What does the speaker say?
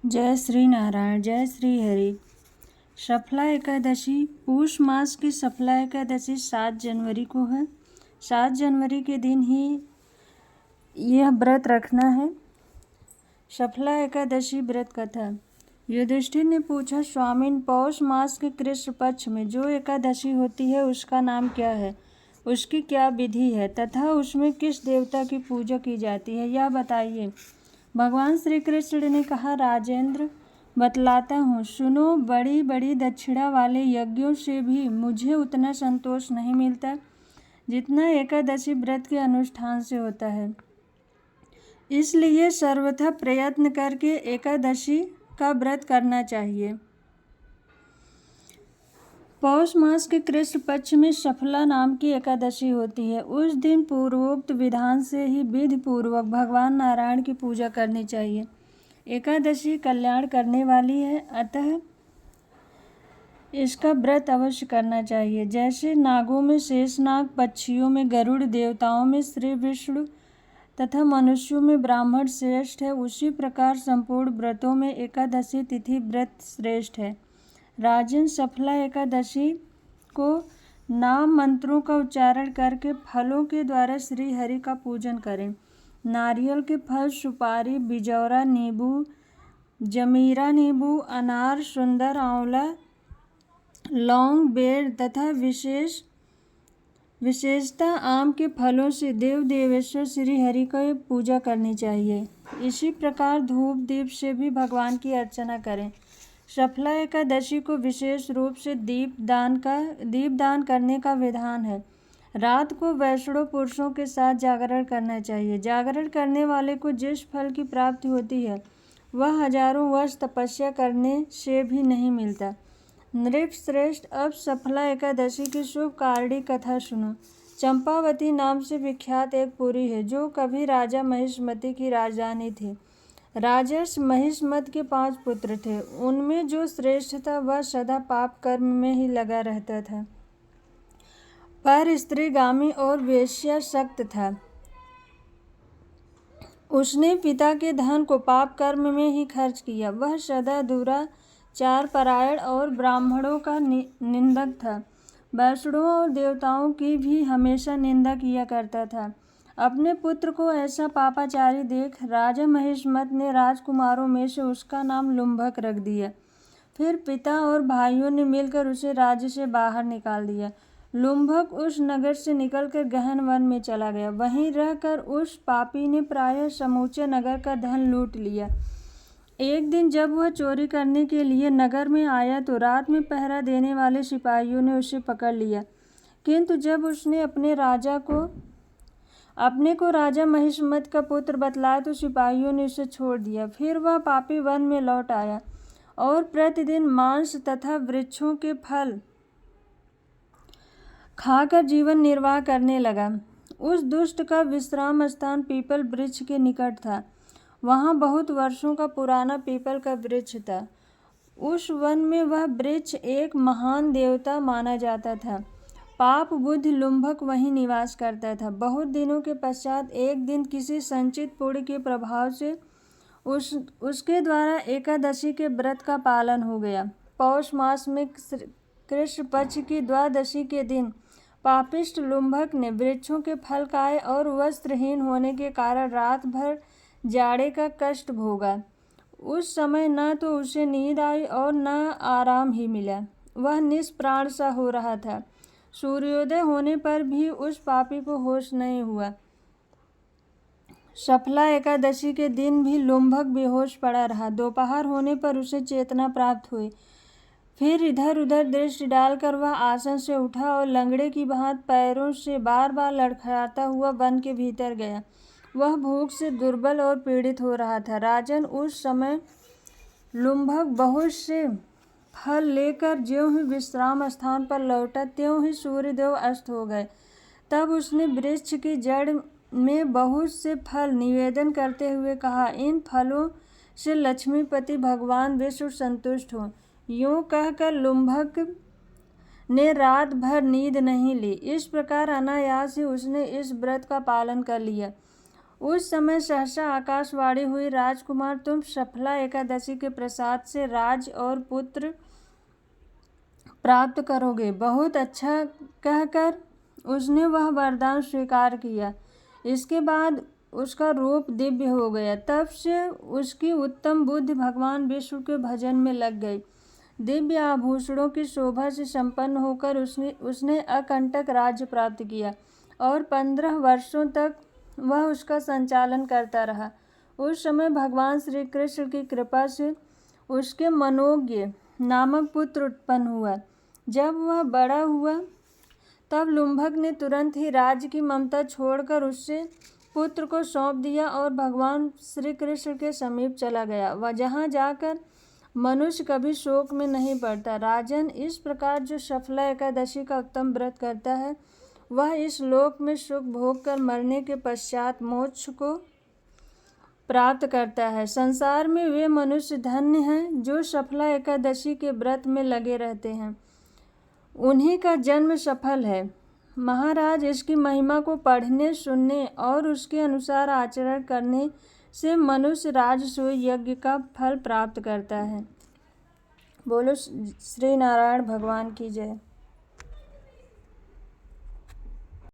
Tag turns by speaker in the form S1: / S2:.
S1: जय श्री नारायण, जय श्री हरि। शफला एकादशी पूष मास की शफला एकादशी 7 जनवरी को है। 7 जनवरी के दिन ही यह व्रत रखना है। शफला एकादशी व्रत कथा। युधिष्ठिर ने पूछा, स्वामिन, पौष मास के कृष्ण पक्ष में जो एकादशी होती है उसका नाम क्या है, उसकी क्या विधि है तथा उसमें किस देवता की पूजा की जाती है, यह बताइए। भगवान श्री कृष्ण ने कहा, राजेंद्र, बतलाता हूँ, सुनो। बड़ी बड़ी दक्षिणा वाले यज्ञों से भी मुझे उतना संतोष नहीं मिलता जितना एकादशी व्रत के अनुष्ठान से होता है। इसलिए सर्वथा प्रयत्न करके एकादशी का व्रत करना चाहिए। पौष मास के कृष्ण पक्ष में शफला नाम की एकादशी होती है। उस दिन पूर्वोक्त विधान से ही विधि पूर्वक भगवान नारायण की पूजा करनी चाहिए। एकादशी कल्याण करने वाली है, अतः इसका व्रत अवश्य करना चाहिए। जैसे नागों में शेषनाग, पक्षियों में गरुड़, देवताओं में श्री विष्णु तथा मनुष्यों में ब्राह्मण श्रेष्ठ है, उसी प्रकार संपूर्ण व्रतों में एकादशी तिथि व्रत श्रेष्ठ है। राजन, शफला एकादशी को नाम मंत्रों का उच्चारण करके फलों के द्वारा श्री हरि का पूजन करें। नारियल के फल, सुपारी, बिजौरा, नींबू, जमीरा नींबू, अनार, सुंदर, आंवला, लौंग, बेर तथा विशेषता आम के फलों से देव देवेश्वर श्री हरि की पूजा करनी चाहिए। इसी प्रकार धूप दीप से भी भगवान की अर्चना करें। शफला एकादशी को विशेष रूप से दीपदान करने का विधान है। रात को वैष्णव पुरुषों के साथ जागरण करना चाहिए। जागरण करने वाले को जिस फल की प्राप्ति होती है वह हजारों वर्ष तपस्या करने से भी नहीं मिलता। नृप श्रेष्ठ, अब शफला एकादशी की शुभ कारणी कथा सुनो। चंपावती नाम से विख्यात एक पुरी है जो कभी राजा महिष्मति की राजधानी थी। राजर्षि महिष्मत के 5 पुत्र थे। उनमें जो श्रेष्ठ था वह सदा पाप कर्म में ही लगा रहता था, पर स्त्रीगामी और वेश्यासक्त था। उसने पिता के धन को पाप कर्म में ही खर्च किया। वह सदा दुराचार परायण और ब्राह्मणों का निंदक था। वैष्णवों और देवताओं की भी हमेशा निंदा किया करता था। अपने पुत्र को ऐसा पापाचारी देख राजा महिष्मत ने राजकुमारों में से उसका नाम लुम्भक रख दिया। फिर पिता और भाइयों ने मिलकर उसे राज्य से बाहर निकाल दिया। लुम्भक उस नगर से निकलकर गहन वन में चला गया। वहीं रहकर उस पापी ने प्रायः समूचे नगर का धन लूट लिया। एक दिन जब वह चोरी करने के लिए नगर में आया तो रात में पहरा देने वाले सिपाहियों ने उसे पकड़ लिया, किंतु जब उसने अपने को राजा महिष्मत का पुत्र बतलाया तो सिपाहियों ने उसे छोड़ दिया। फिर वह पापी वन में लौट आया और प्रतिदिन मांस तथा वृक्षों के फल खाकर जीवन निर्वाह करने लगा। उस दुष्ट का विश्राम स्थान पीपल वृक्ष के निकट था। वहाँ बहुत वर्षों का पुराना पीपल का वृक्ष था। उस वन में वह वृक्ष एक महान देवता माना जाता था। पाप बुद्धि लुम्भक वहीं निवास करता था। बहुत दिनों के पश्चात एक दिन किसी संचित पुण्य के प्रभाव से उसके द्वारा एकादशी के व्रत का पालन हो गया। पौष मास में कृष्ण पक्ष की द्वादशी के दिन पापिष्ट लुम्भक ने वृक्षों के फल खाए और वस्त्रहीन होने के कारण रात भर जाड़े का कष्ट भोगा। उस समय न तो उसे नींद आई और न आराम ही मिला। वह निष्प्राण सा हो रहा था। सूर्योदय होने पर भी उस पापी को होश नहीं हुआ। शफला एकादशी के दिन भी लुम्भक बेहोश पड़ा रहा। दोपहर होने पर उसे चेतना प्राप्त हुई। फिर इधर उधर दृष्टि डालकर वह आसन से उठा और लंगड़े की भांति पैरों से बार बार लड़खड़ाता हुआ वन के भीतर गया। वह भूख से दुर्बल और पीड़ित हो रहा था। राजन, उस समय लुम्भक बहुत से फल लेकर ज्यों ही विश्राम स्थान पर लौटा त्यों ही सूर्यदेव अस्त हो गए। तब उसने वृक्ष की जड़ में बहुत से फल निवेदन करते हुए कहा, इन फलों से लक्ष्मीपति भगवान विष्णु संतुष्ट हो। यूं कहकर लुम्भक ने रात भर नींद नहीं ली। इस प्रकार अनायास ही उसने इस व्रत का पालन कर लिया। उस समय सहसा आकाशवाणी हुई, राजकुमार, तुम सफला एकादशी के प्रसाद से राज और पुत्र प्राप्त करोगे। बहुत अच्छा कहकर उसने वह वरदान स्वीकार किया। इसके बाद उसका रूप दिव्य हो गया। तब से उसकी उत्तम बुद्धि भगवान विष्णु के भजन में लग गई। दिव्य आभूषणों की शोभा से संपन्न होकर उसने अकंटक राज्य प्राप्त किया और 15 वर्षों तक वह उसका संचालन करता रहा। उस समय भगवान श्री कृष्ण की कृपा से उसके मनोज्ञ नामक पुत्र उत्पन्न हुआ। जब वह बड़ा हुआ तब लुम्भक ने तुरंत ही राज्य की ममता छोड़कर उससे पुत्र को सौंप दिया और भगवान श्री कृष्ण के समीप चला गया। वह जहाँ जाकर मनुष्य कभी शोक में नहीं पड़ता। राजन, इस प्रकार जो सफला एकादशी का उत्तम व्रत करता है वह इस लोक में सुख भोग कर मरने के पश्चात मोक्ष को प्राप्त करता है। संसार में वे मनुष्य धन्य हैं जो सफला एकादशी के व्रत में लगे रहते हैं, उन्हीं का जन्म सफल है। महाराज, इसकी महिमा को पढ़ने, सुनने और उसके अनुसार आचरण करने से मनुष्य राजसूय यज्ञ का फल प्राप्त करता है। बोलो श्री नारायण भगवान की जय।